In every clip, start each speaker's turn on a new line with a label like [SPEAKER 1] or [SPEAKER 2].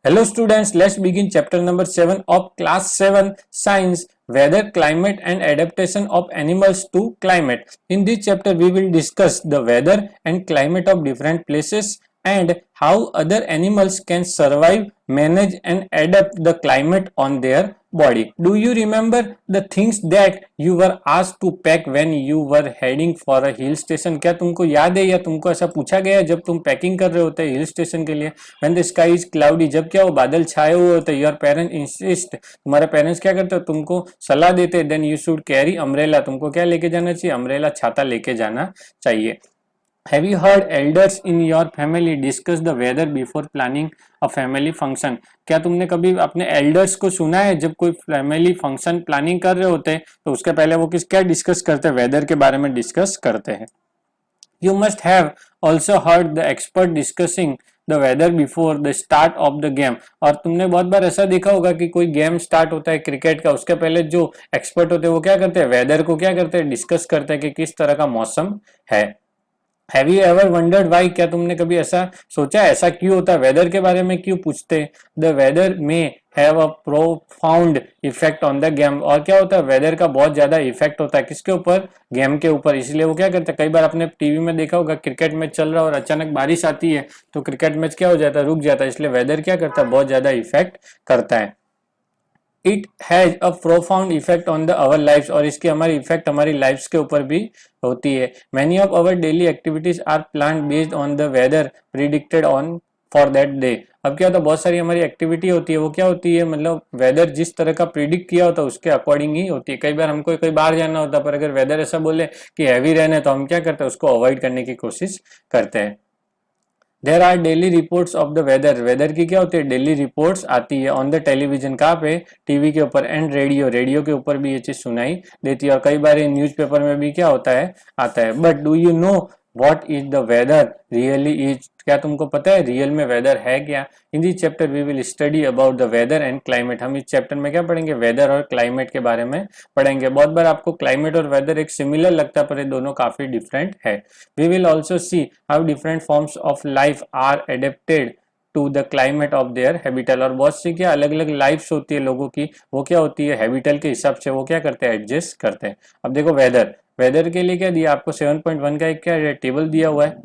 [SPEAKER 1] Hello students, let's begin chapter number 7 of class 7 science, weather, climate and adaptation of animals to climate. In this chapter we will discuss the weather and climate of different places and how other animals can survive, manage and adapt the climate on their body. Do you remember the things that you were asked to pack when you were heading for a hill station? क्या तुमको याद है या तुमको ऐसा पूछा गया है जब तुम पैकिंग कर रहे होते हिल स्टेशन के लिए? When the sky is cloudy, जब क्या वो बादल छाए हुए होते, योर पेरेंट्स इंसिस्ट, तुम्हारे पेरेंट्स क्या करते हो, तुमको सलाह देते, then you should carry umbrella, तुमको क्या लेके जाना चाहिए, अम्ब्रेला, छाता लेके जाना चाहिए. Have you heard elders in your family discuss the weather before planning a family function? क्या तुमने कभी अपने elders को सुना है जब कोई family function planning कर रहे होते हैं तो उसके पहले वो क्या डिस्कस करते हैं, वेदर के बारे में डिस्कस करते हैं. You must have also heard the expert discussing the weather before the start of the game. और तुमने बहुत बार ऐसा देखा होगा कि कोई गेम स्टार्ट होता है क्रिकेट का, उसके पहले जो एक्सपर्ट होते हैं वो क्या करते हैं, वेदर को क्या करते हैं, डिस्कस करते हैं कि किस तरह का मौसम है. Have you ever wondered Y, क्या तुमने कभी ऐसा सोचा ऐसा क्यों होता है, वेदर के बारे में क्यों पूछते हैं. द वेदर में have a profound effect on the game. और क्या होता है, वेदर का बहुत ज्यादा इफेक्ट होता है किसके ऊपर, गेम के ऊपर. इसलिए वो क्या करते हैं, कई बार आपने टीवी में देखा होगा क्रिकेट मैच चल रहा है और अचानक बारिश आती है तो क्रिकेट मैच क्या हो जाता है, रुक जाता है. इसलिए वेदर क्या करता है, बहुत ज्यादा इफेक्ट करता है. It has a profound effect on the our lives, और इसकी हमारी इफेक्ट हमारी लाइफ्स के ऊपर भी होती है. Many of our daily activities are plan based on the weather predicted on for that day. अब क्या होता है, बहुत सारी हमारी एक्टिविटी होती है, वो क्या होती है, मतलब वेदर जिस तरह का प्रिडिक्ट किया होता है उसके अकॉर्डिंग ही होती है. कई बार हमको कहीं बाहर जाना होता है पर अगर वेदर ऐसा बोले कि हैवी रेन है तो हम क्या करते हैं, उसको अवॉइड करने की कोशिश करते हैं. There are daily reports of the weather. Weather की क्या होती है, डेली रिपोर्ट्स आती है ऑन द टेलीविजन, कहाँ पे, टीवी के ऊपर, एंड रेडियो, रेडियो के ऊपर भी ये चीज सुनाई देती है. और कई बार न्यूज़पेपर में भी क्या होता है, आता है. But do you know what is the weather really is, क्या तुमको पता है रियल में वेदर है क्या. In this chapter we will study about the weather and climate. हम इस चैप्टर में क्या पढ़ेंगे, वेदर और क्लाइमेट के बारे में पढ़ेंगे. बहुत बार आपको क्लाइमेट और वेदर एक सिमिलर लगता है पर ये दोनों काफी डिफरेंट है. We will also see how different forms of life are adapted to the climate of their habitat. और बहुत सी क्या अलग अलग लाइफ्स होती है लोगों की, वो क्या होती है, हैबिटल के हिसाब से वो क्या करते हैं, एडजस्ट करते हैं. अब देखो वेदर, वेदर के लिए क्या दिया आपको, 7.1 का एक क्या टेबल दिया हुआ है,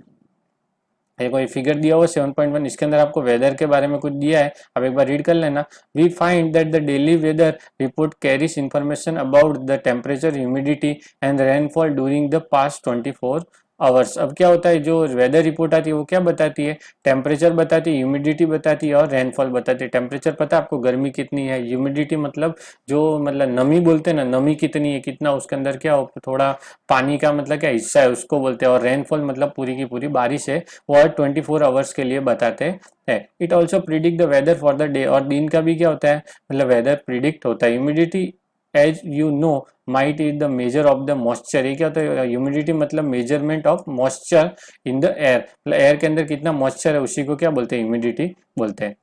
[SPEAKER 1] कोई फिगर दिया हुआ है 7.1, इसके अंदर आपको वेदर के बारे में कुछ दिया है, अब एक बार रीड कर लेना. We find that the daily weather report carries information about the temperature, humidity and rainfall during the past 24 hours. अब क्या होता है, जो वेदर रिपोर्ट आती है वो क्या बताती है, टेम्परेचर बताती है, ह्यूमिडिटी बताती है और रेनफॉल बताती है. टेम्परेचर पता है आपको गर्मी कितनी है, ह्यूमिडिटी मतलब जो मतलब नमी बोलते हैं ना, नमी कितनी है, कितना उसके अंदर क्या हो, थोड़ा पानी का मतलब क्या हिस्सा है उसको बोलते हैं. और रेनफॉल मतलब पूरी की पूरी बारिश है, वो हर 24 आवर्स के लिए बताते हैं. It also predict the weather for the day, और दिन का भी क्या होता है, मतलब वेदर प्रिडिक्ट होता है. Humidity as you know might is the measure of the moisture. ये क्या होता है, ह्यूमिडिटी मतलब measurement of moisture in the air, मतलब एयर के अंदर कितना मॉइस्चर है उसी को क्या बोलते हैं, ह्यूमिडिटी बोलते हैं.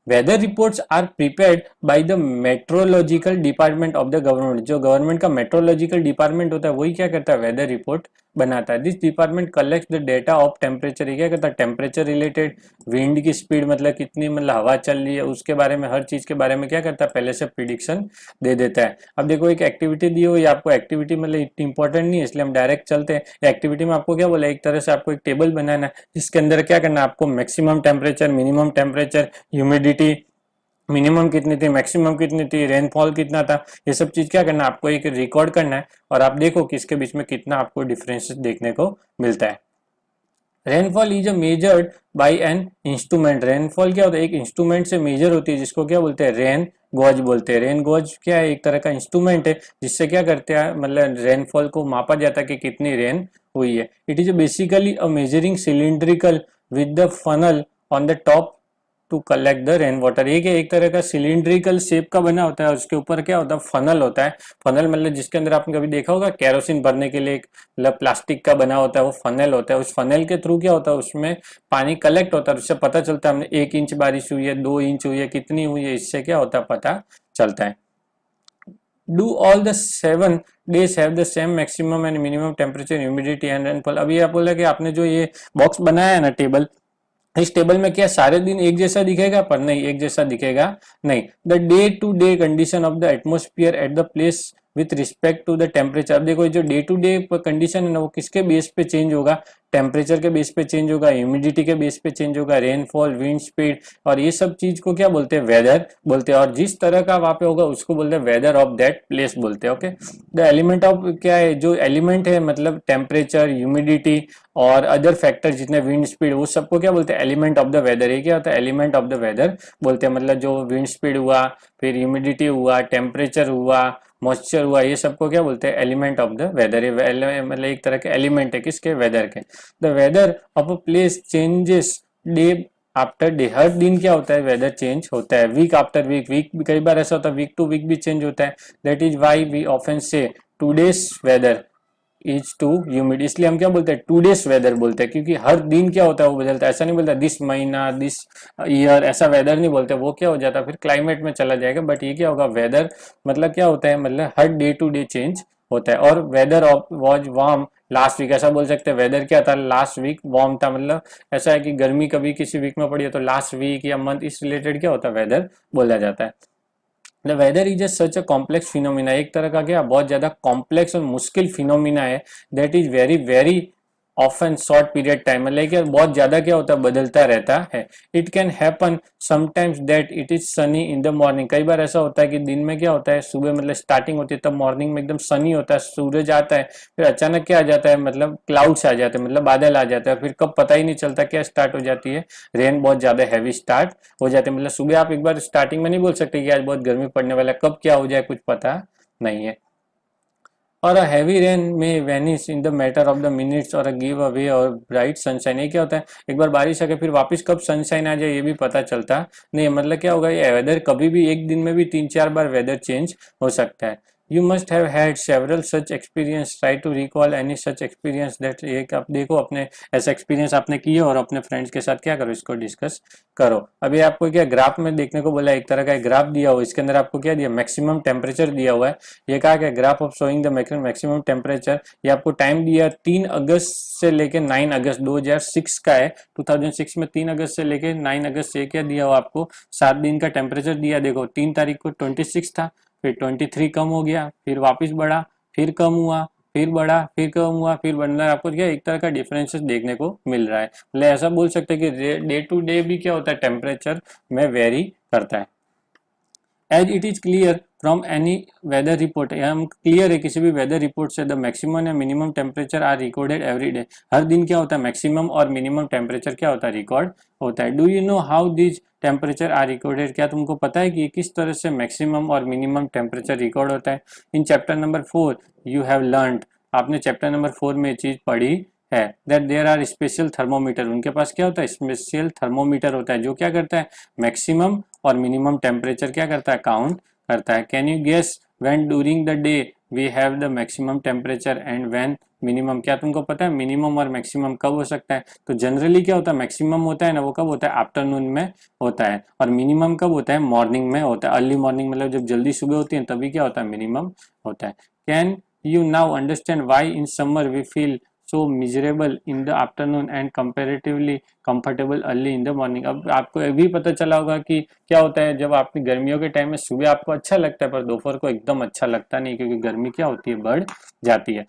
[SPEAKER 1] Weather reports are prepared by the meteorological department of the government. जो गवर्नमेंट का मेट्रोलॉजिकल डिपार्टमेंट होता है वही क्या करता है, वेदर रिपोर्ट बनाता है. This department collect the data of temperature. क्या करता है, टेम्परेचर रिलेटेड, विंड की स्पीड मतलब कितनी मतलब हवा चल रही है उसके बारे में, हर चीज के बारे में क्या करता है, पहले से प्रिडिक्शन दे देता है. अब देखो एक एक्टिविटी दी हुई है आपको, एक्टिविटी मतलब इतनी इंपॉर्टेंट नहीं है इसलिए हम डायरेक्ट चलते हैं. एक्टिविटी में आपको क्या बोला, एक तरह से आपको एक टेबल बनाना है जिसके अंदर क्या करना है, आपको maximum temperature, minimum temperature, humidity, minimum कितनी थी, मैक्सिमम कितनी थी, रेनफॉल कितना था, ये सब चीज क्या करना है, आपको एक रिकॉर्ड करना है. और आप देखो कि इसके बीच में कितना आपको डिफरेंसेस देखने को मिलता है. Rainfall is a measured by an instrument. Rainfall क्या होता है, एक इंस्ट्रूमेंट से मेजर होती है जिसको क्या बोलते हैं, रेन गॉज बोलते हैं. रेन गॉज क्या है, एक तरह का इंस्ट्रूमेंट है जिससे क्या करते हैं, मतलब रेनफॉल को मापा जाता है कि कितनी रेन हुई है. It is basically a measuring cylindrical with the funnel on the top to collect the rain water. ये एक तरह का सिलिंड्रिकल शेप का बना होता है, उसके ऊपर क्या होता है, फनल होता है. फनल मतलब जिसके अंदर आपने कभी देखा होगा केरोसिन भरने के लिए एक मतलब प्लास्टिक का बना होता है, वो फनल होता है. उस फनल के थ्रू क्या होता है, उसमें पानी कलेक्ट होता है, उससे पता चलता है हमने 1 इंच बारिश हुई है, 2 इंच हुई है, कितनी हुई है, इससे क्या होता है, पता चलता है. Do all the 7 days have the same maximum and minimum temperature, humidity and rainfall. अभी आप बोला कि आपने जो ये बॉक्स बनाया है ना टेबल, इस टेबल में क्या सारे दिन एक जैसा दिखेगा? पर नहीं, एक जैसा दिखेगा नहीं। The day to day condition of the atmosphere at the place with respect to the temperature. अब देखो जो डे टू डे कंडीशन है ना, वो किसके बेस पे चेंज होगा? टेम्परेचर के बेस पे चेंज होगा, ह्यूमिडिटी के बेस पे चेंज होगा, रेनफॉल, विंड स्पीड, और ये सब चीज को क्या बोलते हैं? वेदर बोलते हैं। और जिस तरह का वहां पे होगा उसको बोलते हैं वेदर ऑफ दैट प्लेस बोलते हैं। ओके, द एलिमेंट ऑफ क्या है? जो एलिमेंट है मतलब टेम्परेचर, ह्यूमिडिटी और अदर फैक्टर जितने, विंड स्पीड, वो सबको क्या बोलते हैं? Element of the weather. ये क्या होता है? एलिमेंट ऑफ द वेदर बोलते हैं। मतलब जो विंड स्पीड हुआ, फिर ह्यूमिडिटी हुआ, टेम्परेचर हुआ, मॉइस्चर हुआ, ये सबको क्या बोलते हैं? Element of the weather. ये मतलब एक तरह के एलिमेंट है, किसके? वेदर के। The weather of a place changes day after day. हर दिन क्या होता है? वेदर चेंज होता है। वीक आफ्टर वीक, वीक कई बार ऐसा होता है वीक टू वीक भी चेंज होता है। That is why we often say today's weather is too humid. इसलिए हम क्या बोलते हैं? टू डेज वेदर बोलते हैं, क्योंकि हर दिन क्या होता है? वो बदलता है। ऐसा नहीं बोलता दिस महीना, दिस ईयर, ऐसा वेदर नहीं बोलते। वो क्या हो जाता है? फिर क्लाइमेट में चला जाएगा। बट ये क्या होगा? वेदर मतलब क्या होता है? मतलब हर डे टू डे चेंज होता है। और weather was warm last week, ऐसा बोल सकते हैं। वेदर क्या था? लास्ट वीक वार्म था। मतलब ऐसा है कि गर्मी कभी किसी वीक में पड़ी है तो लास्ट वीक या मंथ, इस रिलेटेड क्या होता है? वेदर बोला जाता है। The weather is such a complex phenomena. एक तरह का क्या? बहुत ज्यादा कॉम्प्लेक्स और मुश्किल फिनोमिना है। That is very very often short period time, मतलब कि बहुत ज्यादा क्या होता है? बदलता रहता है। It can happen sometimes that it is Sunny in the morning. कई बार ऐसा होता है कि दिन में क्या होता है? सुबह मतलब स्टार्टिंग होती है तब मॉर्निंग में एकदम सनी होता है, सूरज आता है, फिर अचानक क्या आ जाता है? मतलब क्लाउड्स आ जाते हैं, मतलब बादल आ जाता है। फिर कब पता ही नहीं चलता क्या स्टार्ट हो जाती है? रेन बहुत ज्यादा हैवी स्टार्ट हो जाते हैं। मतलब सुबह आप एक बार स्टार्टिंग में नहीं बोल सकते कि आज बहुत गर्मी पड़ने वाला है, कब क्या हो जाए कुछ पता नहीं है। और अ हैवी रेन में vanish in the matter of the minutes और गिव अवे और ब्राइट सनशाइन। ये क्या होता है? एक बार बारिश आके फिर वापस कब सनशाइन आ जाए ये भी पता चलता नहीं। मतलब क्या होगा? ये वेदर कभी भी एक दिन में भी 3-4 बार वेदर चेंज हो सकता है। You must have had several such experience, try to recall any such experience that. एक आप देखो अपने ऐसा एक्सपीरियंस आपने किए और अपने फ्रेंड्स के साथ क्या करो? इसको डिस्कस करो। अभी आपको क्या ग्राफ में देखने को बोला? एक तरह का ग्राफ दिया हुआ, इसके अंदर आपको क्या दिया? मैक्सिमम टेम्परेचर दिया हुआ है। ये कहा क्या? Graph of showing the maximum temperature. ये आपको टाइम दिया 3 अगस्त से लेके 9 अगस्त 2006 का है। 2006 में 3 अगस्त से लेके 9 अगस्त से क्या दिया हुआ आपको? 7 दिन का टेम्परेचर दिया। देखो 3 तारीख को 26 था, फिर 23 कम हो गया, फिर वापस बढ़ा, फिर कम हुआ, फिर बढ़ा, फिर कम हुआ, फिर बढ़ना। आपको क्या एक तरह का डिफरेंसेस देखने को मिल रहा है। मतलब ऐसा बोल सकते हैं कि डे टू डे भी क्या होता है? टेम्परेचर में वेरी करता है। As it is clear from any weather report, हम क्लियर है किसी भी वेदर रिपोर्ट से, द मैक्सिमम या minimum temperature are recorded every day. हर दिन क्या होता है? मैक्सिमम और मिनिमम टेम्परेचर क्या होता है? रिकॉर्ड होता है। Do you know how this temperature are recorded? क्या तुमको पता है कि किस तरह से मैक्सिमम और मिनिमम टेम्परेचर रिकॉर्ड होता है? In chapter number 4 you have learned, आपने चैप्टर नंबर 4 में ये चीज पढ़ी है। That there are special thermometer, उनके पास क्या होता है? स्पेशल थर्मोमीटर होता है जो क्या करता है? मैक्सिमम और मिनिमम टेम्परेचर क्या करता है? काउंट करता है। Can you guess when during the day we have the maximum temperature and when minimum? क्या तुमको पता है मिनिमम और मैक्सिमम कब हो सकता है? तो जनरली क्या होता है? मैक्सिमम होता है ना, वो कब होता है? आफ्टरनून में होता है। और मिनिमम कब होता है? मॉर्निंग में होता है। अर्ली मॉर्निंग मतलब जब जल्दी सुबह होती है तभी क्या होता है? मिनिमम होता है। Can you now understand why in summer we feel so miserable in the afternoon and comparatively comfortable early in the morning? अब आपको ये भी पता चला होगा कि क्या होता है जब आपकी गर्मियों के टाइम में सुबह आपको अच्छा लगता है पर दोपहर को एकदम अच्छा लगता नहीं, क्योंकि गर्मी क्या होती है? बढ़ जाती है।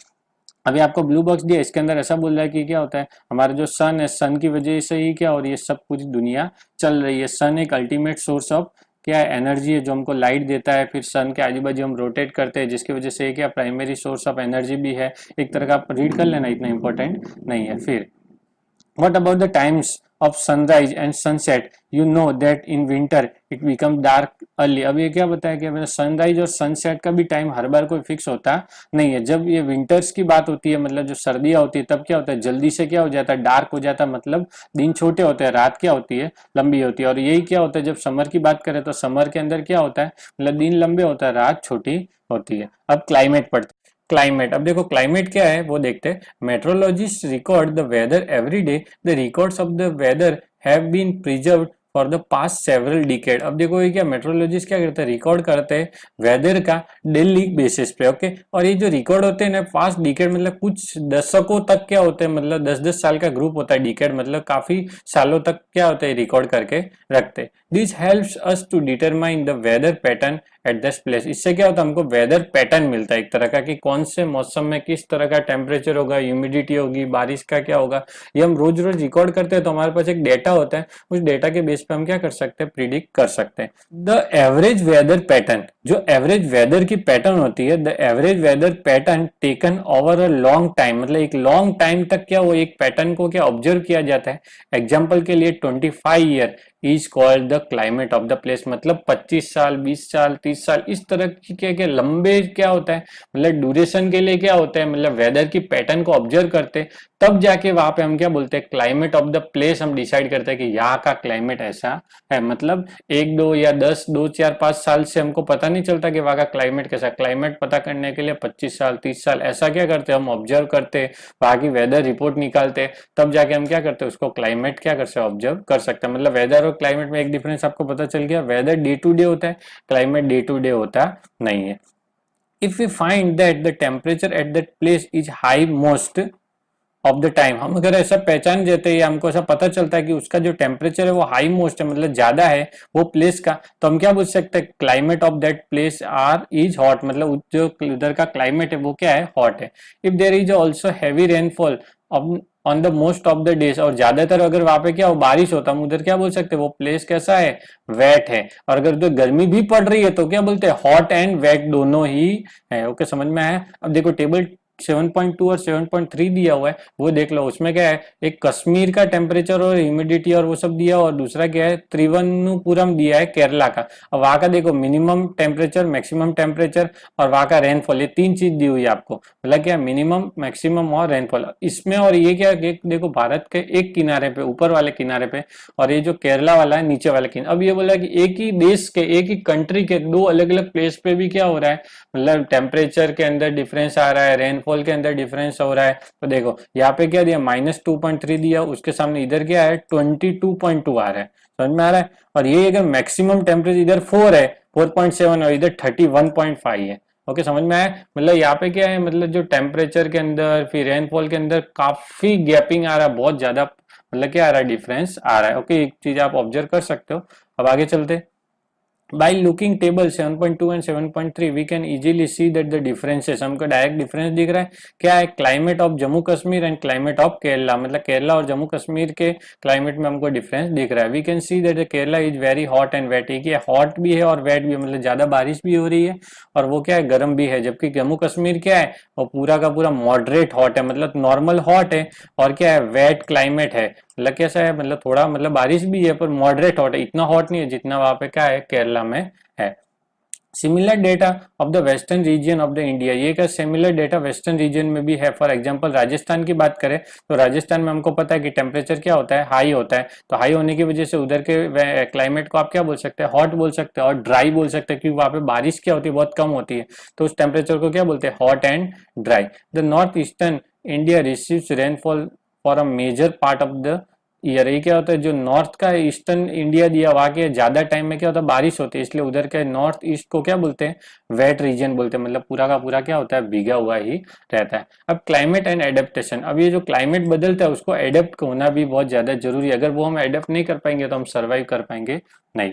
[SPEAKER 1] अभी आपको ब्लू बॉक्स दिया, इसके अंदर ऐसा बोल रहा है कि क्या होता है? हमारा जो सन है, सन की वजह से ही क्या हो रही है? सब पूरी दुनिया चल रही है। सन एक अल्टीमेट सोर्स ऑफ क्या है? एनर्जी है, जो हमको लाइट देता है। फिर सन के आजू बाजू हम रोटेट करते हैं, जिसकी वजह से क्या प्राइमरी सोर्स ऑफ एनर्जी भी है। एक तरह का आप रीड कर लेना, इतना इंपॉर्टेंट नहीं है। फिर what about the times of sunrise and sunset? You know that in winter it become dark early. अब ये क्या बताया कि सनराइज और सनसेट का भी टाइम हर बार कोई फिक्स होता नहीं है। जब ये विंटर्स की बात होती है, मतलब जो सर्दियां होती है, तब क्या होता है? जल्दी से क्या हो जाता है? डार्क हो जाता है, मतलब दिन छोटे होते हैं, रात क्या होती है? लंबी होती है। और यही क्या होता है जब समर की बात करें तो समर के अंदर क्या होता है? मतलब दिन लंबे होता है, रात छोटी होती है। अब क्लाइमेट पढ़ते, क्लाइमेट। अब देखो क्लाइमेट क्या है वो देखते हैं। Meteorologist record the weather every day. The records of the weather have been preserved for the past several decade. अब देखो ये क्या मेट्रोलॉजिस्ट क्या करते हैं, रिकॉर्ड करते हैं वेदर का डेली बेसिस पे। ओके, और ये जो रिकॉर्ड होते हैं ना पास्ट डिकेड मतलब कुछ दशकों तक क्या होते हैं, मतलब 10-10 साल का ग्रुप होता है। डिकेड मतलब काफी सालों तक क्या होता है रिकॉर्ड करके रखते। This helps us to determine the weather pattern at this place. इससे क्या होता है हमको वेदर पैटर्न मिलता है एक तरह का कि कौन से मौसम में किस तरह का टेम्परेचर होगा, ह्यूमिडिटी होगी, बारिश का क्या होगा। ये हम रोज रोज रिकॉर्ड करते हैं तो हमारे पास एक डेटा होता है, उस डेटा के बेस पे हम क्या कर सकते हैं, प्रिडिक्ट कर सकते हैं। द एवरेज वेदर पैटर्न, जो एवरेज वेदर की पैटर्न होती है, the average weather pattern taken over a long time, मतलब एक लॉन्ग टाइम तक क्या वो एक पैटर्न को क्या ऑब्जर्व किया जाता है। एग्जाम्पल के लिए 25 year is called the climate of the place, मतलब 25 साल, 20 साल, 30 साल इस तरह की क्या लंबे क्या होता है, मतलब ड्यूरेशन के लिए क्या होता है, मतलब वेदर की पैटर्न को ऑब्जर्व करते हैं तब जाके वहां पे हम क्या बोलते हैं, क्लाइमेट ऑफ द प्लेस हम डिसाइड करते हैं कि यहाँ का क्लाइमेट ऐसा है। मतलब 1-2 या 10, 2-4-5 साल से हमको पता नहीं चलता कि वहां का क्लाइमेट कैसा। क्लाइमेट पता करने के लिए 25 साल, 30 साल ऐसा क्या करते हैं, हम ऑब्जर्व करते हैं, वहां की वेदर रिपोर्ट निकालते हैं, तब जाके हम क्या करते हैं, उसको क्लाइमेट क्या कर सकते हैं, ऑब्जर्व कर सकते हैं। मतलब वेदर और क्लाइमेट में एक डिफरेंस आपको पता चल गया, वेदर डे टू डे होता है, क्लाइमेट डे टू डे होता नहीं है। If we find that the temperature at that place is high most of the time, हम अगर ऐसा पहचान देते हैं, हमको ऐसा पता चलता है कि उसका जो टेम्परेचर है वो हाई मोस्ट है, मतलब ज्यादा है वो प्लेस का, तो हम क्या बोल सकते हैं, climate of that place are is hot, मतलब जो उधर का क्लाइमेट है वो क्या है, हॉट है। If there is also heavy rainfall on the most of the days, और ज्यादातर अगर वहां पे क्या हो बारिश होता है, हम उधर क्या बोल सकते हैं, वो प्लेस कैसा है, वेट है। और अगर जो गर्मी भी पड़ रही है तो क्या बोलते हैं, हॉट एंड वेट दोनों ही है। ओके, समझ में आया। अब देखो टेबल 7.2 और 7.3 दिया हुआ है, वो देख लो। उसमें क्या है, एक कश्मीर का टेम्परेचर और ह्यूमिडिटी और वो सब दिया, और दूसरा क्या है, त्रिवनुपुरम दिया है केरला का। अब वहां का देखो मिनिमम टेम्परेचर, मैक्सिमम टेम्परेचर और वहां का रेनफॉल, ये 3 चीज दी हुई है आपको। मतलब क्या, मिनिमम, मैक्सिमम और रेनफॉल इसमें। और ये क्या, एक देखो भारत के एक किनारे पे, ऊपर वाले किनारे पे, और ये जो केरला वाला है नीचे वाले किनारे। अब ये बोला कि एक ही देश के, एक ही कंट्री के दो अलग अलग प्लेस पे भी क्या हो रहा है, मतलब टेम्परेचर के अंदर डिफरेंस आ रहा है, रेनफॉल के अंदर डिफरेंस हो रहा है। तो देखो यहाँ पे क्या दिया, -2.3 दिया, उसके सामने इधर क्या है 22.2 आ रहा है। समझ में आ रहा है। और ये अगर मैक्सिमम टेम्परेचर इधर 4 है, 4.7, और इधर 31.5 है। ओके, समझ में आया। मतलब यहाँ पे क्या है, मतलब जो टेम्परेचर के अंदर फिर रेनफॉल के अंदर काफी गैपिंग आ रहा है, बहुत ज्यादा, मतलब क्या आ रहा है, डिफरेंस आ रहा है। ओके, एक चीज आप ऑब्जर्व कर सकते हो। अब आगे चलते। By looking table 7.2 and 7.3 we can easily see that the differences, हमको डायरेक्ट डिफरेंस दिख रहा है। क्या है, climate of Jammu Kashmir and climate of Kerala, मतलब केरला और जम्मू कश्मीर के क्लाइमेट में हमको डिफरेंस दिख रहा है। We can see that Kerala is very hot and wet, ये हॉट भी है और वेट भी है, मतलब ज्यादा बारिश भी हो रही है और वो क्या है, गर्म भी है। जबकि जम्मू कश्मीर क्या है, वो पूरा का पूरा मॉडरेट हॉट है, मतलब नॉर्मल हॉट है, और क्या है, वेट क्लाइमेट है। मतलब कैसा है, मतलब थोड़ा, मतलब बारिश भी है पर मॉडरेट हॉट है, इतना हॉट नहीं है जितना वहां पे क्या है, केरला में है। Similar data of the western region of the India, ये क्या सिमिलर डेटा वेस्टर्न रीजन में भी है। फॉर एग्जांपल राजस्थान की बात करें तो राजस्थान में हमको पता है कि टेम्परेचर क्या होता है, हाई होता है। तो हाई होने की वजह से उधर के क्लाइमेट को आप क्या बोल सकते हैं, हॉट बोल सकते हैं, और ड्राई बोल सकते हैं, क्योंकि वहां पे बारिश क्या होती है, बहुत कम होती है। तो उस टेम्परेचर को क्या बोलते हैं, hot and dry. The north eastern India receives rainfall for a major part of the year. ये क्या होता है, जो नॉर्थ का ईस्टर्न इंडिया दिया, वहां के ज्यादा टाइम में क्या होता है, बारिश होती है, इसलिए उधर के नॉर्थ ईस्ट को क्या बोलते हैं, वेट रीजन बोलते हैं। मतलब पूरा का पूरा क्या होता है, भीगा हुआ ही रहता है। अब क्लाइमेट एंड एडेप्टेशन, अब ये जो क्लाइमेट बदलता है उसको एडेप्ट होना भी बहुत ज्यादा जरूरी है। अगर वो हम एडेप्ट नहीं कर पाएंगे तो हम सर्वाइव कर पाएंगे नहीं।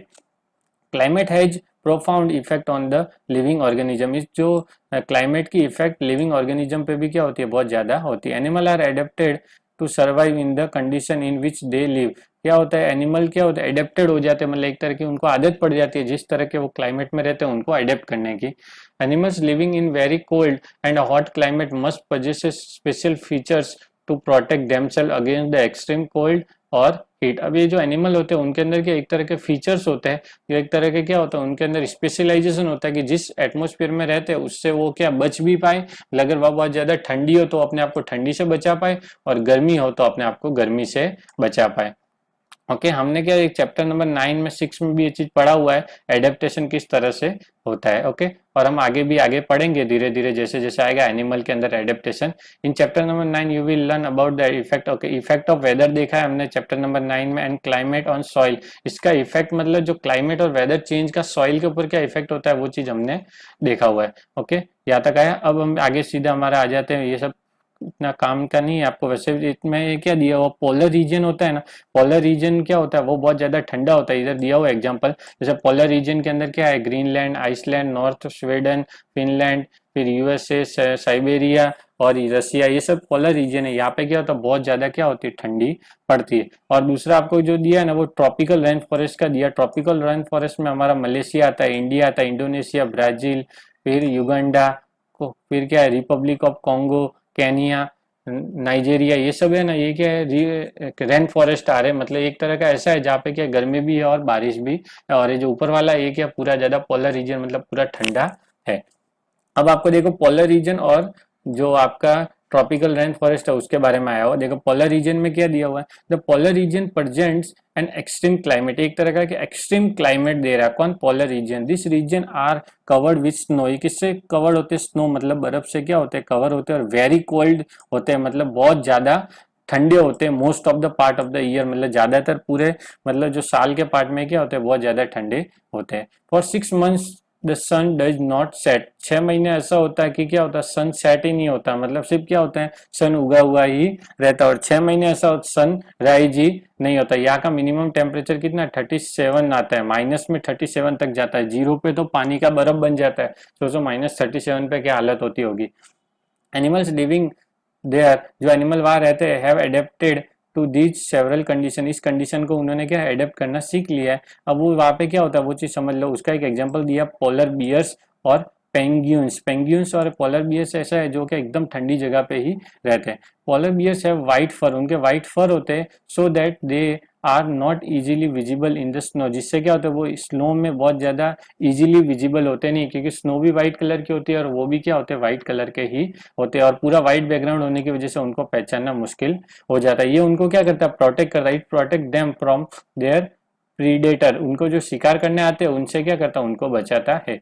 [SPEAKER 1] Climate has profound effect on the living organism, इस जो क्लाइमेट की इफेक्ट लिविंग ऑर्गेनिज्म पे भी क्या होती है, बहुत ज्यादा होती है। Animal are adapted to survive in the condition in which they live, क्या होता है, एनिमल क्या होता है, एडेप्टेड हो जाते हैं, मतलब एक तरह की उनको आदत पड़ जाती है, जिस तरह के वो क्लाइमेट में रहते हैं उनको अडेप्ट करने की। Animals living in very cold and hot climate must possess special features to protect themself against the extreme cold और हीट। अब ये जो एनिमल होते हैं उनके अंदर के एक तरह के फीचर्स होते हैं, ये एक तरह के क्या होता है, उनके अंदर स्पेशलाइजेशन होता है कि जिस एटमॉस्फेयर में रहते हैं उससे वो क्या बच भी पाए, अगर वह बहुत ज्यादा ठंडी हो तो अपने आप को ठंडी से बचा पाए, और गर्मी हो तो अपने आप को गर्मी से बचा पाए। ओके हमने क्या एक चैप्टर नंबर 9 में 6 में भी ये चीज पढ़ा हुआ है, एडेप्टेशन किस तरह से होता है। ओके और हम आगे भी आगे पढ़ेंगे धीरे धीरे जैसे जैसे आएगा एनिमल के अंदर adaptation. In chapter number 9 you will learn about the effect. Okay effect of weather देखा है हमने चैप्टर नंबर 9 में, एंड क्लाइमेट ऑन सॉइल। इसका इफेक्ट मतलब जो क्लाइमेट और वेदर चेंज का सॉइल के ऊपर क्या इफेक्ट होता है वो चीज हमने देखा हुआ है। ओके यहाँ तक आया। अब हम आगे सीधा हमारा आ जाते हैं, ये सब इतना काम का नहीं है आपको। वैसे इसमें क्या दिया हुआ पोलर रीजन होता है ना, पोलर रीजन क्या होता है वो बहुत ज्यादा ठंडा होता है। इधर दिया हुआ एग्जांपल, जैसे पोलर रीजन के अंदर क्या है, Greenland, Iceland, north Sweden, Finland, फिर यूएसए, साइबेरिया और रसिया, ये सब पोलर रीजन है। यहाँ पे क्या होता है बहुत ज्यादा क्या होती है ठंडी पड़ती है। और दूसरा आपको जो दिया है ना वो ट्रॉपिकल रेन फॉरेस्ट का दिया। ट्रॉपिकल रेन फॉरेस्ट में हमारा मलेशिया आता है, इंडिया आता है, इंडोनेशिया, ब्राजील, फिर युगांडा को, फिर क्या है Republic of Congo, Kenya, Nigeria, ये सब है ना, ये क्या है रेन फॉरेस्ट आ रहे हैं। मतलब एक तरह का ऐसा है जहाँ पे क्या गर्मी भी है और बारिश भी है। और ये जो ऊपर वाला ये क्या पूरा ज्यादा पोलर रीजन मतलब पूरा ठंडा है। अब आपको देखो पोलर रीजन और जो आपका ट्रॉपिकल रेन फॉरेस्ट है उसके बारे में आया हुआ। देखो पोलर रीजन में क्या दिया हुआ है, the polar reason presents an extreme climate. एक तरह का कि एक्सट्रीम क्लाइमेट दे रहा है कौन, polar region. This region are covered with snow. ये किससे कवर्ड होते हैं, स्नो मतलब बर्फ से क्या होते हैं कवर होते हैं। और वेरी कोल्ड होते हैं मतलब बहुत ज्यादा ठंडे होते हैं। Most of the part of the year मतलब ज्यादातर पूरे मतलब जो साल के पार्ट में क्या होते हैं बहुत ज्यादा ठंडे होते हैं। For 6 months the sun does not set. 6 महीने ऐसा होता है कि क्या होता है सन सेट ही नहीं होता, मतलब सिर्फ क्या होता है सन उगा हुआ ही रहता है। और 6 महीने ऐसा सन राइज ही नहीं होता। यहाँ का मिनिमम टेम्परेचर कितना 37 आता है, माइनस में 37 तक जाता है। जीरो पे तो पानी का बर्फ बन जाता है, सोचो -37 पे क्या हालत होती होगी। एनिमल्स लिविंग देयर, जो एनिमल वहां रहते हैं, have adapted to these several condition. इस कंडीशन को उन्होंने क्या एडेप्ट करना सीख लिया है। अब वो वहां पे क्या होता है वो चीज समझ लो। उसका एक एग्जांपल दिया पोलर बियर्स और पेंगुइन्स। पेंगुइन्स और पोलर बियर्स ऐसा है जो कि एकदम ठंडी जगह पे ही रहते हैं। Polar bears have white fur, उनके वाइट फर होते हैं, so that they are not easily visible in the snow. जिससे क्या होता है वो स्नो में बहुत ज्यादा इजीली विजिबल होते नहीं, क्योंकि स्नो भी व्हाइट कलर की होती है और वो भी क्या होते हैं व्हाइट कलर के ही होते हैं। और पूरा व्हाइट बैकग्राउंड होने की वजह से उनको पहचानना मुश्किल हो जाता है। ये उनको क्या करता है प्रोटेक्ट करता है, it protect them from their predator. उनको जो शिकार करने आते हैं उनसे क्या करता है उनको बचाता है।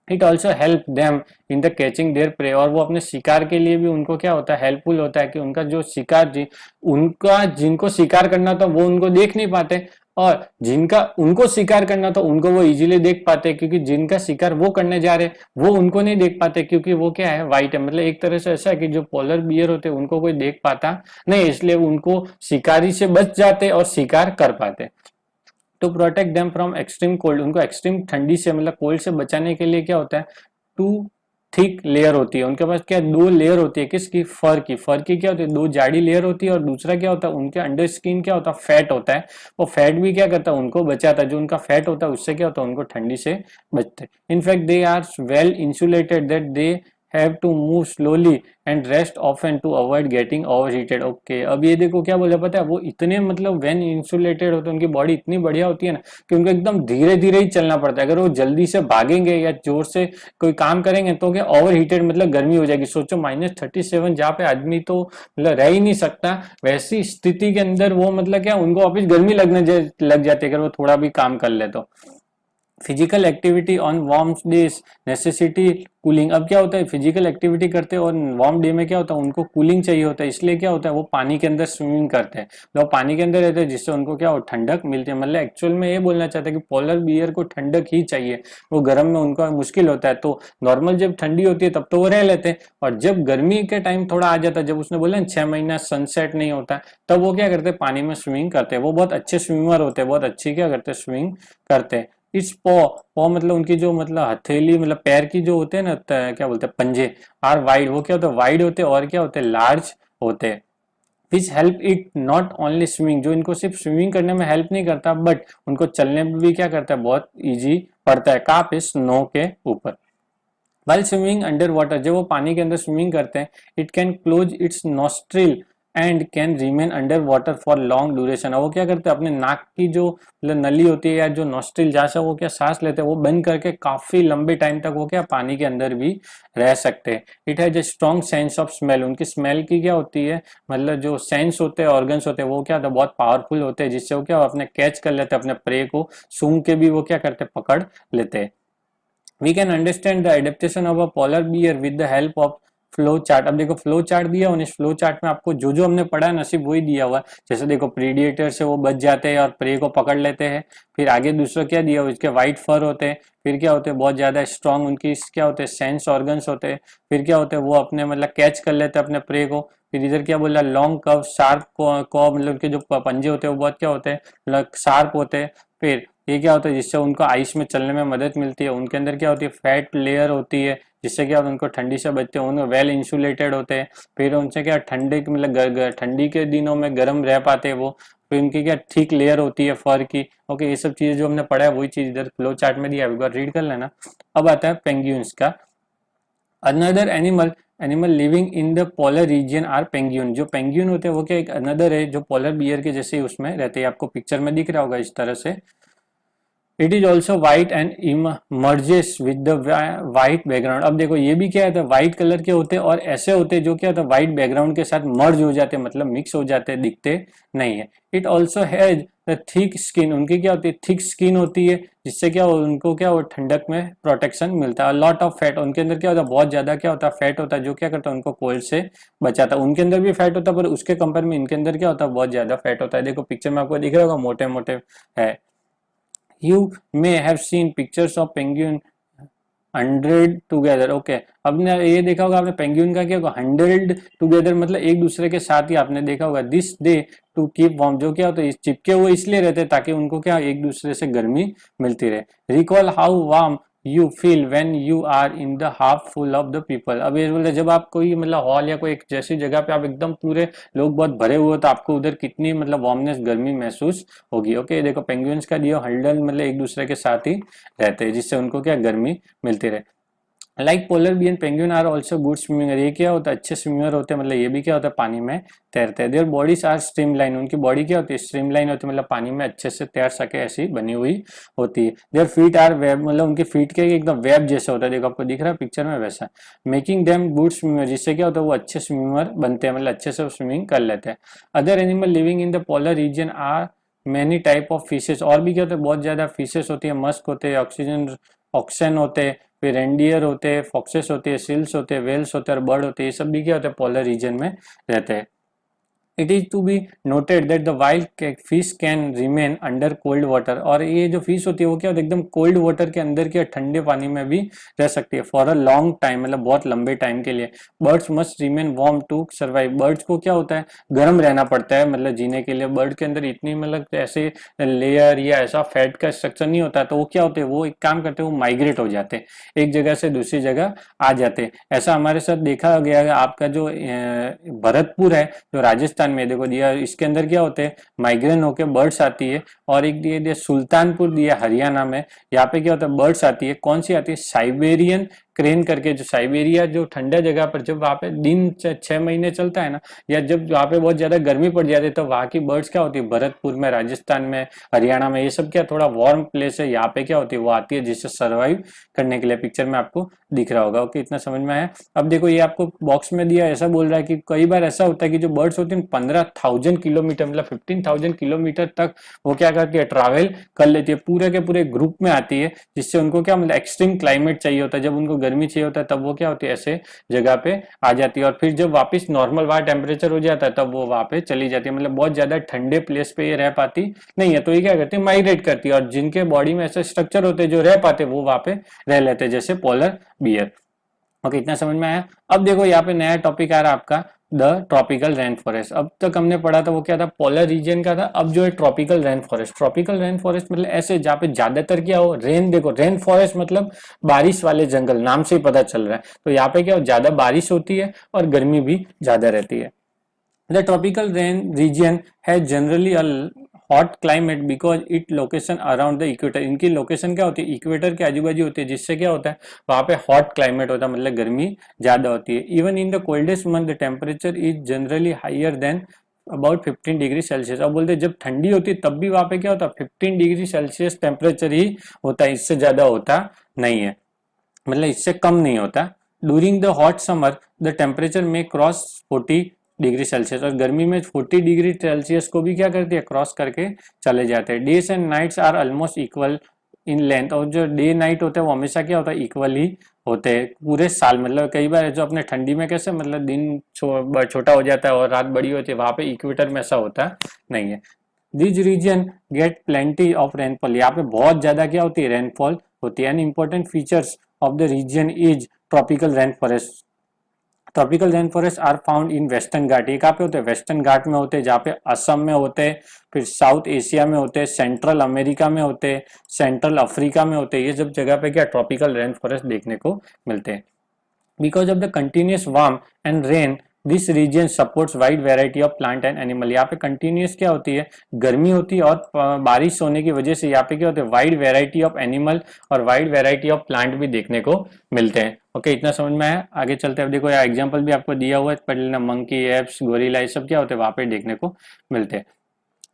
[SPEAKER 1] It also help them in the catching there pray. और वो अपने शिकार के लिए भी उनको क्या होता है हेल्पफुल होता है कि उनका जो शिकार उनका जिनको शिकार करना था वो उनको देख नहीं पाते, और जिनका उनको शिकार करना था उनको वो इजीली देख पाते, क्योंकि जिनका शिकार वो करने जा रहे वो उनको नहीं देख पाते, क्योंकि वो क्या है व्हाइट है। मतलब एक तरह से ऐसा है कि जो पोलर बियर होते उनको कोई देख पाता नहीं, इसलिए उनको शिकारी से बच जाते और शिकार कर पाते। To protect them from extreme cold, उनको एक्सट्रीम ठंडी से मतलब कोल्ड से बचाने के लिए क्या होता है टू थिक लेयर होती है उनके पास। क्या 2 लेयर होती है किसकी, फर की। फर की क्या होती है 2 जाड़ी लेयर होती है। और दूसरा क्या होता है उनके अंडर स्किन क्या होता है फैट होता है। वो फैट भी क्या करता है उनको बचाता है। जो उनका फैट होता है उससे क्या होता है उनको ठंडी से बचते। In fact they are well insulated that they have to move slowly and rest often to avoid getting overheated. Okay अब ये देखो क्या बोला पता है, वो इतने मतलब वेन इंसुलेटेड होते हैं, उनकी बॉडी इतनी बढ़िया होती है ना कि उनको एकदम धीरे धीरे ही चलना पड़ता है। अगर वो जल्दी से भागेंगे या जोर से कोई काम करेंगे तो क्या ओवर हीटेड मतलब गर्मी हो जाएगी। सोचो -37 जहाँ पे आदमी तो मतलब रह ही नहीं सकता, वैसी स्थिति के अंदर वो मतलब क्या उनको वापिस गर्मी लगने लग जाती है अगर वो थोड़ा भी काम कर ले तो। Physical activity on warm days necessity cooling. अब क्या होता है फिजिकल एक्टिविटी करते हैं और वार्म डे में क्या होता है उनको कूलिंग चाहिए होता है, इसलिए क्या होता है वो पानी के अंदर स्विमिंग करते हैं। वो पानी के अंदर रहते हैं जिससे उनको क्या हो ठंडक मिलती है। मतलब एक्चुअल में ये बोलना चाहते हैं कि पोलर बियर को ठंडक ही चाहिए, वो गर्म में उनको मुश्किल होता है। तो नॉर्मल जब ठंडी होती है तब तो वो रह लेते हैं, और जब गर्मी के टाइम थोड़ा आ जाता है, जब उसने बोला 6 महीना सनसेट नहीं होता, तब वो क्या करते हैं पानी में स्विमिंग करते हैं। वो बहुत अच्छे स्विमर होते हैं, बहुत अच्छी क्या करते हैं स्विमिंग करते हैं। इस पॉ पॉ मतलब उनकी जो मतलब हथेली मतलब पैर की जो होते हैं ना क्या बोलते हैं पंजे, आर वाइड, वो क्या होते हैं वाइड होते हैं और क्या होते हैं लार्ज होते हैं। Which help it not only swimming, जो इनको सिर्फ स्विमिंग करने में हेल्प नहीं करता बट उनको चलने में भी क्या करता है बहुत इजी पड़ता है। कहाँ पे, स्नो के ऊपर। वाइल स्विमिंग अंडर वाटर, जब वो पानी के अंदर स्विमिंग करते हैं, it can close it's nostril and can remain under water for long duration. वो क्या करते हैं, अपने नाक की जो नली होती है या जो नॉस्ट्रिल जहाँ से वो क्या सांस लेते हैं वो बंद करके काफी लंबे टाइम तक वो क्या पानी के अंदर भी रह सकते हैं। It has a strong sense of smell, उनकी स्मेल की क्या होती है, मतलब जो सेंस होते हैं, ऑर्गन्स होते हैं, वो क्या होता है बहुत पावरफुल होते हैं, जिससे वो क्या अपने कैच कर लेते हैं, अपने प्रे को सूंघ के भी वो क्या करते हैं, पकड़ लेते हैं। We can understand the adaptation of a polar bear with the help of flow chart. अब देखो फ्लो चार्ट दिया, और इस फ्लो चार्ट में आपको जो जो हमने पढ़ा है नसीब वही दिया हुआ है। जैसे देखो प्रीडिएटर से वो बच जाते हैं और प्रे को पकड़ लेते हैं। फिर आगे दूसरा क्या दिया हुआ, इसके व्हाइट फर होते हैं। फिर क्या होते हैं, बहुत ज्यादा स्ट्रांग उनकी क्या होते हैं, सेंस ऑर्गन्स होते हैं। फिर क्या होते हैं, वो अपने मतलब कैच कर लेते हैं अपने प्रे को। फिर इधर क्या बोला, लॉन्ग कर्व शार्प को मतलब उनके जो पंजे होते हैं वो बहुत क्या होते हैं, शार्प होते हैं। फिर ये क्या होता है, जिससे उनको आइस में चलने में मदद मिलती है। उनके अंदर क्या होती है, फैट लेयर होती है, जिससे क्या उनको ठंडी से बचते हैं, उनको वेल इंसुलेटेड होते हैं। फिर उनसे क्या ठंडे मतलब ठंडी के दिनों में गर्म रह पाते हैं वो। फिर उनकी क्या ठीक लेयर होती है फर की। ओके, ये सब चीजें जो हमने पढ़ा है वही चीज इधर फ्लो चार्ट में दिया है, एक बार रीड कर लेना। अब आता है पेंगुइन्स का। Another animal living in the polar region are penguin. जो पेंगुइन होते हैं वो क्या एक अनदर है जो पोलर बियर के जैसे उसमें रहते हैं, आपको पिक्चर में दिख रहा होगा इस तरह से। It is also white and merges with the white background. अब देखो ये भी क्या है, व्हाइट कलर के होते हैं और ऐसे होते हैं जो क्या होता है व्हाइट बैकग्राउंड के साथ मर्ज हो जाते हैं, मतलब मिक्स हो जाते हैं, दिखते नहीं है। It also has the thick skin, उनकी क्या होती है, थिक स्किन होती है, जिससे क्या उनको क्या वो ठंडक में प्रोटेक्शन मिलता है। लॉट ऑफ फैट, उनके अंदर क्या होता है, बहुत ज्यादा क्या होता है फैट होता है, जो क्या करता है उनको कोल्ड से बचाता है। उनके अंदर भी फैट होता है पर उसके कंपेयर में इनके अंदर क्या होता है, बहुत ज्यादा फैट होता है। देखो पिक्चर में आपको दिख रहा होगा, मोटे मोटे है। You may have seen pictures of penguin 100 together. Okay, अब ने ये देखा होगा आपने पेंगुइन का क्या होगा, 100 टुगेदर मतलब एक दूसरे के साथ ही आपने देखा होगा। This day to keep warm, जो क्या होता है चिपके हुए इसलिए रहते हैं ताकि उनको क्या एक दूसरे से गर्मी मिलती रहे। Recall how warm you feel when you are in the half full of the people. अब ये बोलते जब आप कोई मतलब हॉल या कोई एक जैसी जगह पे आप एकदम पूरे लोग बहुत भरे हुए हो तो आपको उधर कितनी मतलब वार्मनेस गर्मी महसूस होगी। ओके, देखो पेंगुइन्स का दिया 100 मतलब एक दूसरे के साथ ही रहते हैं, जिससे उनको क्या गर्मी मिलती रहे। Like polar bear and penguin are also good swimmer, ये क्या होता है अच्छे स्विमर होते हैं, मतलब ये भी क्या होता है पानी में तैरते हैं। देयर बॉडीज आर स्ट्रीमलाइन, उनकी बॉडी क्या होती है, स्ट्रीमलाइन होती है, मतलब पानी में अच्छे से तैर सके ऐसी बनी हुई होती है। देयर फीट आर वेब, मतलब उनके फीट के एकदम वेब जैसे होता है, देखो आपको दिख रहा है पिक्चर में वैसा। मेकिंग देम गुड स्विमर, जिससे क्या होता है वो अच्छे स्विमर बनते हैं, मतलब अच्छे से स्विमिंग कर लेते हैं। Other animal living in the polar region are many type of fishes, और भी क्या होता है बहुत ज्यादा फिशेस होती है, मस्क होते हैं, ऑक्सीजन होते हैं, फिर रेंडियर होते हैं, फॉक्सेस होते हैं, सील्स होते हैं, वेल्स होते हैं और बर्ड होते हैं। ये सब भी क्या होते हैं पोलर रीजन में रहते हैं। It is to be noted that the wild fish can remain under cold water, और ये जो फिश होती है वो क्या होती है एकदम कोल्ड वाटर के अंदर के ठंडे पानी में भी रह सकती है फॉर अ लॉन्ग टाइम, मतलब बहुत लंबे टाइम के लिए। Birds must remain warm to survive, birds को क्या होता है गर्म रहना पड़ता है मतलब जीने के लिए। बर्ड के अंदर इतनी मतलब ऐसे लेयर या ऐसा फैट का स्ट्रक्चर नहीं होता, तो वो क्या होते हैं वो एक काम करते हैं, वो माइग्रेट हो जाते हैं, एक जगह से दूसरी जगह आ जाते हैं। ऐसा हमारे साथ देखा गया है, आपका जो भरतपुर है जो राजस्थान में देखो दिया, इसके अंदर क्या होते हैं माइग्रेन होके बर्ड्स आती है। और एक दिया सुल्तानपुर दिया हरियाणा में, यहाँ पे क्या होता है बर्ड्स आती है, कौन सी आती है साइबेरियन क्रेन करके, जो साइबेरिया जो ठंडा जगह पर जब वहां पे दिन 6 महीने चलता है ना, या जब वहां पे बहुत ज्यादा गर्मी पड़ जाती है तो वहां की बर्ड्स क्या होती है भरतपुर में, राजस्थान में, हरियाणा में, ये सब क्या थोड़ा वार्म प्लेस है, यहाँ पे क्या होती है वो आती है जिससे सर्वाइव करने के लिए। पिक्चर में आपको दिख रहा होगा। ओके, इतना समझ में आया। अब देखो ये आपको बॉक्स में दिया, ऐसा बोल रहा है कि कई बार ऐसा होता है कि जो बर्ड्स होती है 15,000 किलोमीटर मतलब 15,000 किलोमीटर तक वो क्या करती है ट्रैवल कर लेती है, पूरे के पूरे ग्रुप में आती है, जिससे उनको क्या मतलब एक्सट्रीम क्लाइमेट चाहिए होता है, जब उनको गर्मी चाहिए होता है तब वो क्या होती है ऐसे जगह पे आ जाती है, और फिर जब वापस नॉर्मल वहां टेम्परेचर हो जाता है तब वो वहां पे चली जाती है, मतलब बहुत ज्यादा ठंडे प्लेस पे ये रह पाती नहीं है, तो ये क्या करती है माइग्रेट करती है, और जिनके बॉडी में ऐसे स्ट्रक्चर होते हैं जो रह पाते वो वहां पे रह लेते हैं, जैसे पोलर बियर। ओके, इतना समझ में आया। अब देखो यहाँ पे नया टॉपिक आ रहा है आपका द ट्रॉपिकल रेन फॉरेस्ट। अब तक हमने पढ़ा था वो क्या था पोलर रीजन का था, अब जो है tropical rain forest. Tropical rain forest मतलब ऐसे जहाँ पे ज्यादातर क्या हो रेन, देखो रेन फॉरेस्ट मतलब बारिश वाले जंगल, नाम से ही पता चल रहा है, तो यहाँ पे क्या हो ज्यादा बारिश होती है और गर्मी भी ज्यादा रहती है। द ट्रॉपिकल रेन रीजन है generally hot climate because it location around the equator. इनकी लोकेशन क्या होती है, इक्वेटर के आजू बाजू होती है, जिससे क्या होता है वहां पे हॉट क्लाइमेट होता है, मतलब गर्मी ज्यादा होती है। Even in the coldest month the temperature is generally higher than about 15 degree Celsius. अब बोलते हैं जब ठंडी होती है तब भी वहां पे क्या होता है 15 डिग्री सेल्सियस टेम्परेचर ही होता है, इससे ज्यादा होता नहीं है, मतलब इससे कम नहीं होता। During the hot summer the temperature में क्रॉस 40 डिग्री सेल्सियस, और गर्मी में 40 डिग्री सेल्सियस को भी क्या करती है, क्रॉस करके चले जाते हैं। Days and nights are almost equal in length, और जो डे नाइट होता है वो हमेशा क्या होता है, इक्वल ही होते हैं पूरे साल। मतलब कई बार जो अपने ठंडी में कैसे मतलब दिन छोटा हो जाता है और रात बड़ी होती है, वहां पे इक्वेटर में ऐसा होता नहीं है। This region get plenty of rainfall, यहाँ पे बहुत ज्यादा क्या होती है, रेनफॉल होती है। And important features of the region is tropical rain forest. Tropical rain forest are found in Western Ghat. ये कहाँ पे होते हैं, वेस्टर्न घाट में होते हैं, जहाँ पे असम में होते हैं, फिर साउथ एशिया में होते हैं, सेंट्रल अमेरिका में होते हैं, सेंट्रल अफ्रीका में होते हैं। ये सब जगह पे क्या ट्रॉपिकल रेन फॉरेस्ट देखने को मिलते हैं। Because of the continuous warm and rain this region supports wide variety of plant and animal. यहाँ पे कंटिन्यूस क्या होती है, गर्मी होती है, और बारिश होने की वजह से यहाँ पे क्या होते हैं, वाइड वेराइटी ऑफ एनिमल और वाइड वेराइटी ऑफ प्लांट भी देखने को मिलते हैं। ओके, इतना समझ में आया, आगे चलते हैं। अब देखो यहाँ एग्जाम्पल भी आपको दिया हुआ है, पढ़ लेना। मंकी, एप्स, गोरिल्ला, ये सब क्या होते हैं वहां पे देखने को मिलते हैं।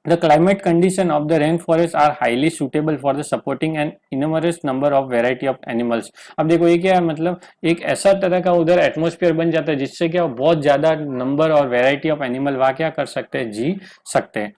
[SPEAKER 1] The climate condition of the rainforest are highly suitable for the supporting an enormous number of variety of animals। अब देखो ये क्या है, मतलब एक ऐसा तरह का उधर एटमोस्फेयर बन जाता है जिससे क्या बहुत ज्यादा नंबर और वेराइटी ऑफ एनिमल वहां क्या कर सकते हैं, जी सकते हैं।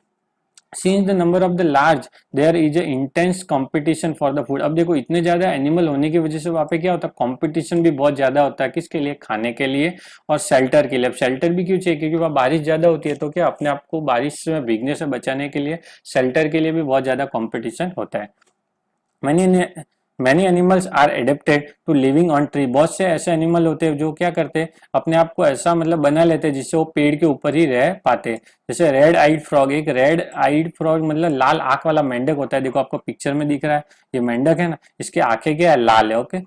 [SPEAKER 1] Since the number of the large, there is a intense competition for the food। अब देखो इतने ज्यादा एनिमल होने की वजह से वहाँ पे क्या होता है, कंपटीशन भी बहुत ज्यादा होता है, किसके लिए, खाने के लिए और शेल्टर के लिए। अब शेल्टर भी क्यों चाहिए, क्योंकि वहाँ बारिश ज्यादा होती है, तो क्या अपने आप को बारिश में भीगने से बचाने के लिए शेल्टर के लिए भी बहुत ज्यादा कॉम्पिटिशन होता है। Many animals are adapted to living on tree. बहुत से ऐसे एनिमल होते हैं जो क्या करते हैं, अपने आप को ऐसा मतलब बना लेते हैं जिससे वो पेड़ के ऊपर ही रह पाते हैं। जैसे रेड आइड फ्रॉग, एक रेड आइड फ्रॉग मतलब लाल आंख वाला मेंढक होता है। देखो आपको पिक्चर में दिख रहा है, ये मेंढक है ना, इसकी आंखें क्या है, लाल है। ओके,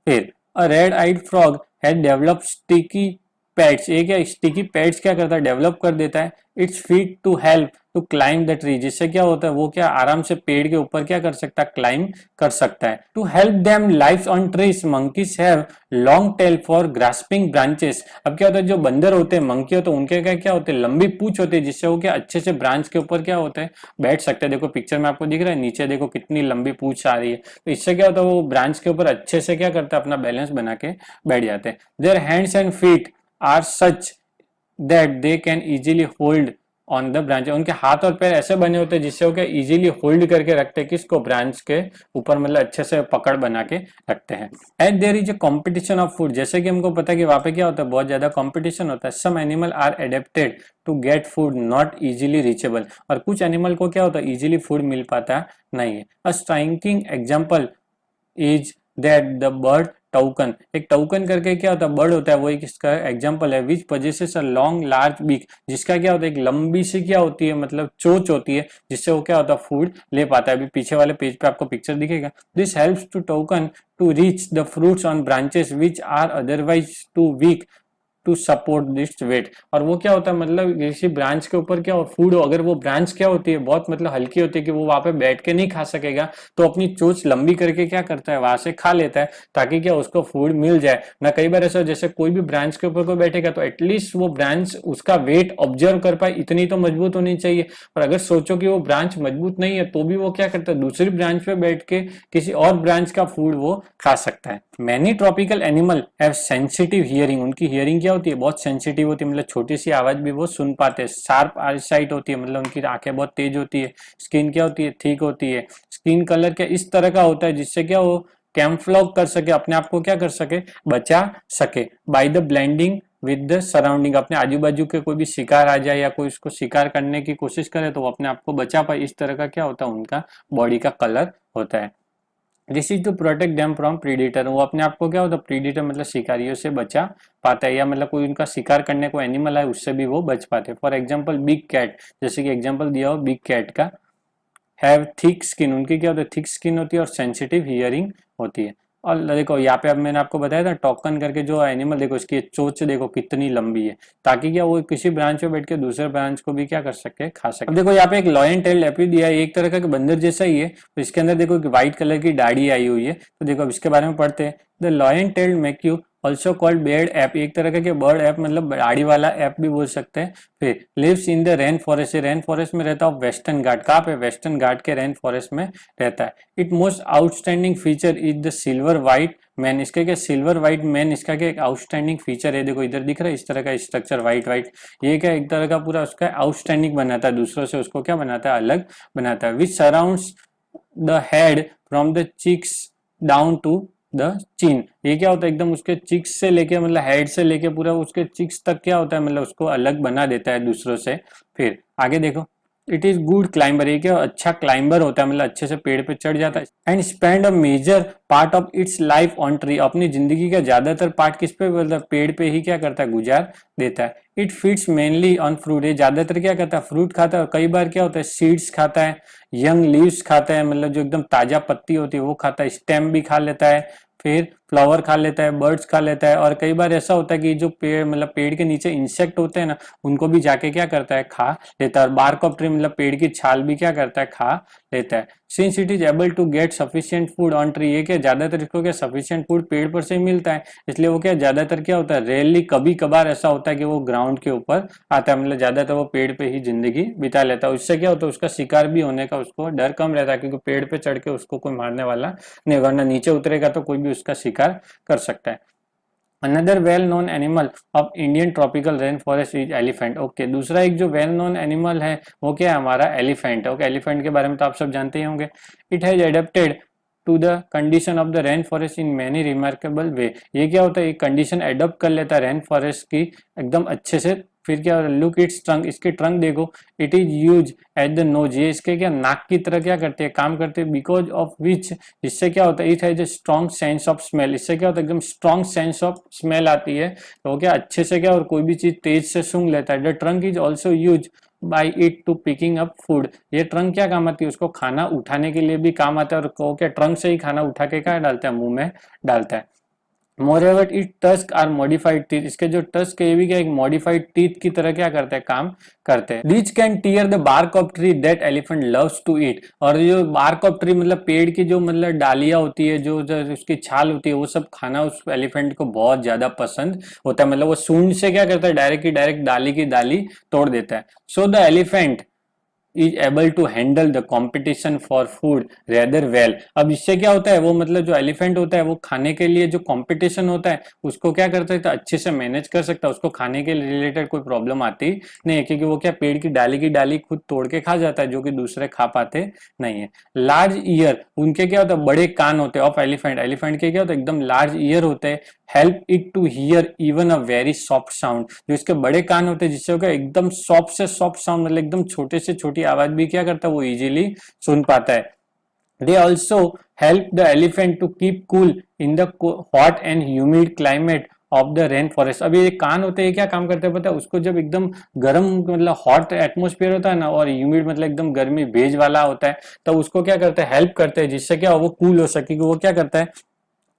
[SPEAKER 1] फिर a red eyed frog had develop sticky pads. ये क्या स्टिकी पैड्स क्या करता है, डेवलप कर देता है its feet to help to climb the tree. जिससे क्या होता है, वो क्या आराम से पेड़ के ऊपर क्या कर सकता है, क्लाइंब कर सकता है। To help them lives on trees monkeys have long tail for grasping branches. अब क्या होता है, जो बंदर होते हैं, मंकी होते हैं, उनके क्या होते हैं, लंबी पूंछ होती है, जिससे वो क्या अच्छे से ब्रांच के ऊपर क्या होते हैं, बैठ सकते हैं। देखो पिक्चर में आपको दिख रहा है, नीचे देखो कितनी लंबी पूंछ आ रही है, तो इससे क्या होता है, वो ब्रांच के ऊपर अच्छे से क्या करता है, अपना बैलेंस बना के बैठ जाते हैं। Their hands and feet are such that they can easily hold on the branch. उनके हाथ और पैर ऐसे बने होते हैं जिससे वो क्या इजीली होल्ड करके रखते हैं, किसको, ब्रांच के ऊपर, मतलब अच्छे से पकड़ बना के रखते हैं। And there is a competition of food. जैसे कि हमको पता है कि वहां पे क्या होता है, बहुत ज्यादा कॉम्पिटिशन होता है। Some animal are adapted to get food not easily reachable. और कुछ एनिमल को क्या होता है, इजीली फूड मिल पाता नहीं है। A striking example is that the bird token. एक टोकन करके क्या होता है, बर्ड होता है, वो एक इसका एग्जांपल है। Which possesses a long large beak, जिसका क्या होता है, एक लंबी सी क्या होती है, मतलब चोंच होती है, जिससे वो क्या होता है, फूड ले पाता है। अभी पीछे वाले पेज पे आपको पिक्चर दिखेगा। This helps to toucan to reach the fruits on branches which are otherwise too weak to support this weight. और वो क्या होता है, मतलब किसी ब्रांच के ऊपर क्या हो, फूड हो, अगर वो ब्रांच क्या होती है, बहुत मतलब हल्की होती है कि वो वहां पे बैठ के नहीं खा सकेगा, तो अपनी चोंच लंबी करके क्या करता है, वहां से खा लेता है, ताकि क्या उसको फूड मिल जाए ना। कई बार ऐसा, जैसे कोई भी ब्रांच के ऊपर कोई बैठेगा तो एटलीस्ट वो ब्रांच उसका वेट ऑब्जर्व कर पाए, इतनी तो मजबूत होनी चाहिए। पर अगर सोचो कि वो ब्रांच मजबूत नहीं है, तो भी वो क्या करता है, दूसरी ब्रांच पे बैठ के किसी और ब्रांच का फूड वो खा सकता है। Many tropical animal have sensitive hearing. उनकी हियरिंग क्या होती है, बहुत सेंसिटिव होती है, मतलब छोटी सी आवाज भी वो सुन पाते हैं। शार्प आईसाइट होती है, मतलब उनकी आंखें बहुत तेज होती है। स्किन क्या होती है, थिक होती है। स्किन कलर क्या इस तरह का होता है जिससे क्या वो कैम्फ्लॉग कर सके, अपने आप को क्या कर सके, बचा सके। By the blending with the surrounding, अपने आजू बाजू के कोई भी शिकार आ जाए या कोई उसको शिकार करने की कोशिश करे तो वो अपने आप को बचा पाए। इस तरह का क्या होता है, उनका बॉडी का कलर होता है। This is to protect them from predator. वो अपने आप को क्या होता है, प्रीडेटर मतलब शिकारियों से बचा पाता है, या मतलब कोई उनका शिकार करने को एनिमल है उससे भी वो बच पाते हैं। फॉर एग्जाम्पल बिग कैट, जैसे कि एग्जाम्पल दिया हो बिग कैट का। हैव थिक स्किन, उनकी क्या होती है, थिक स्किन होती है और सेंसिटिव हियरिंग होती है। और देखो यहाँ पे अब मैंने आपको बताया था टोकन करके जो एनिमल, देखो इसकी चोंच देखो कितनी लंबी है, ताकि क्या वो किसी ब्रांच पे बैठ के दूसरे ब्रांच को भी क्या कर सके, खा सके। अब देखो यहाँ पे एक लॉयन टेल लेपर्ड दिया है, एक तरह का बंदर जैसा ही है, तो इसके अंदर देखो एक व्हाइट कलर की दाढ़ी आई हुई है। तो देखो अब इसके बारे में पढ़ते हैं। The lion tailed McCue also called Baird app, एक तरह का बर्ड एप मतलब दाढ़ी वाला एप भी बोल सकते हैं। फिर lives in the rain forest, rain forest में रहता है वेस्टर्न घाट, कहाँ पे, वेस्टर्न घाट के रेन फॉरेस्ट में रहता है। It most outstanding feature is the silver white man, इसका क्या सिल्वर व्हाइट मैन इसका क्या एक आउटस्टैंडिंग फीचर है। देखो इधर दिख रहा है इस तरह का स्ट्रक्चर व्हाइट व्हाइट, ये क्या एक तरह का पूरा उसका आउटस्टैंडिंग बनाता है, दूसरों से उसको क्या बनाता है, अलग बनाता है। Which surrounds the head from the cheeks down to the chin, ये क्या होता है एकदम उसके चिक्स से लेके मतलब हेड से लेके पूरा उसके चिक्स तक क्या होता है मतलब उसको अलग बना देता है दूसरों से। फिर आगे देखो, इट इज गुड क्लाइंबर, ये क्या अच्छा क्लाइंबर होता है मतलब अच्छे से पेड़ पे चढ़ जाता है। And spend a major part of its life on tree, अपनी जिंदगी का ज्यादातर पार्ट किस पे, मतलब पेड़ पे ही क्या करता है, गुजार देता है। It feeds mainly on fruit, ये ज्यादातर क्या करता है, फ्रूट खाता है, और कई बार क्या होता है सीड्स खाता है, यंग लीव्स खाता है मतलब जो एकदम ताजा पत्ती होती है वो खाता है, स्टेम भी खा लेता है, फिर फ्लावर खा लेता है, बर्ड्स खा लेता है, और कई बार ऐसा होता है कि जो पेड़ मतलब पेड़ के नीचे इंसेक्ट होते हैं ना, उनको भी जाके क्या करता है, खा लेता है। और बार्क ऑफ ट्री मतलब पेड़ की छाल भी क्या करता है, खा लेता है। Since it is able to get sufficient food on tree, ये क्या ज्यादातर इसको क्या सफिशिएंट फूड पेड़ पर से ही मिलता है, इसलिए वो क्या ज्यादातर क्या होता है, रेयरली कभी कभार ऐसा होता है कि वो ग्राउंड के ऊपर आता है, मतलब ज्यादातर वो पेड़ पे ही जिंदगी बिता लेता है। उससे क्या होता है, उसका शिकार भी होने का उसको डर कम रहता है, क्योंकि पेड़ पे चढ़ के उसको कोई मारने वाला नहीं, वरना नीचे उतरेगा तो कोई भी उसका शिकार कर सकता है। Another well known animal of Indian tropical rain forest is elephant. Okay, दूसरा एक जो वेल नोन एनिमल है वो क्या है, हमारा एलिफेंट। ओके, एलिफेंट के बारे में तो आप सब जानते ही होंगे। It has adapted to the condition of the rain forest in many remarkable way, ये क्या होता है, एक कंडीशन एडॉप्ट कर लेता है रेन फॉरेस्ट की एकदम अच्छे से। फिर क्या, लुक इट्स ट्रंक, इसके ट्रंक देखो, it is use at the nose, ये इसके क्या नाक की तरह क्या करते हैं, काम करते हैं। बिकॉज ऑफ विच, इससे क्या होता है, it has a strong sense of smell, इससे क्या होता है एकदम स्ट्रॉन्ग सेंस ऑफ स्मेल आती है, तो क्या अच्छे से क्या और कोई भी चीज तेज से सूंघ लेता है। The trunk is also use by it to picking up food, ये ट्रंक क्या काम आती है, उसको खाना उठाने के लिए भी काम आता है, और वो क्या ट्रंक से ही खाना उठा के क्या डालता है, मुंह में डालता है। Moreover it tusk are modified teeth, इसके जो टस्क है ये भी क्या एक मॉडिफाइड टीथ की तरह क्या करते हैं, काम करते हैं। Leech can tear the bark of tree that elephant loves to eat, और जो बार्क ऑफ ट्री मतलब पेड़ की जो मतलब डालियां होती है, जो उसकी छाल होती है, वो सब खाना उस एलिफेंट को बहुत ज्यादा पसंद होता है, मतलब वो सूंड से क्या करता है, डायरेक्ट की डायरेक्ट डाली की डाली तोड़ देता है। So the elephant is able to handle the competition for food rather well, अब इससे क्या होता है, वो मतलब जो एलिफेंट होता है वो खाने के लिए जो कंपटीशन होता है उसको क्या करता है, तो अच्छे से मैनेज कर सकता है, उसको खाने के रिलेटेड कोई प्रॉब्लम आती नहीं है, क्योंकि वो क्या पेड़ की डाली खुद तोड़ के खा जाता है, जो कि दूसरे खा पाते नहीं है। लार्ज ईयर, उनके क्या होता है, बड़े कान होते हैं ऑफ एलिफेंट, एलिफेंट के क्या होता है एकदम लार्ज ईयर होते हैं। Help it to hear even a very soft sound, जो इसके बड़े कान होते हैं जिससे होगा एकदम सॉफ्ट से सॉफ्ट साउंड मतलब एकदम छोटे से छोटी आवाज भी क्या करता है, वो इजीली सुन पाता है। They also help the elephant to keep cool in the hot and humid climate of the rain forest. अभी ये कान होते हैं क्या काम करते हैं पता है, उसको जब एकदम गर्म मतलब हॉट एटमोस्फेयर होता है ना, और ह्यूमिड मतलब एकदम गर्मी भेज वाला होता है, तो उसको क्या करते हैं, हेल्प करते हैं, जिससे क्या वो कूल हो सके। वो क्या करता है,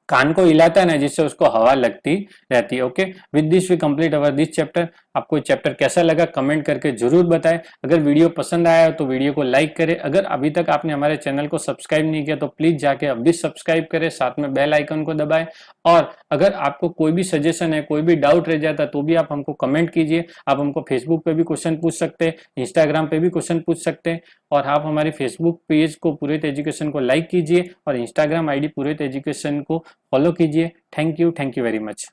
[SPEAKER 1] कान को हिलाता है ना, जिससे उसको हवा लगती रहती है। Okay, with this we complete our this chapter. आपको चैप्टर कैसा लगा कमेंट करके जरूर बताएं। अगर वीडियो पसंद आया तो वीडियो को लाइक करें। अगर अभी तक आपने हमारे चैनल को सब्सक्राइब नहीं किया तो प्लीज जाके अभी सब्सक्राइब करें, साथ में बेल आइकन को दबाएं। और अगर आपको कोई भी सजेशन है, कोई भी डाउट रह जाता तो भी आप हमको कमेंट कीजिए। आप हमको फेसबुक पे भी क्वेश्चन पूछ सकते हैं, इंस्टाग्राम पे भी क्वेश्चन पूछ सकते हैं, और आप हमारे फेसबुक पेज को पुरोहित एजुकेशन को लाइक कीजिए और इंस्टाग्राम आईडी पुरोहित एजुकेशन को फॉलो कीजिए। Thank you very much.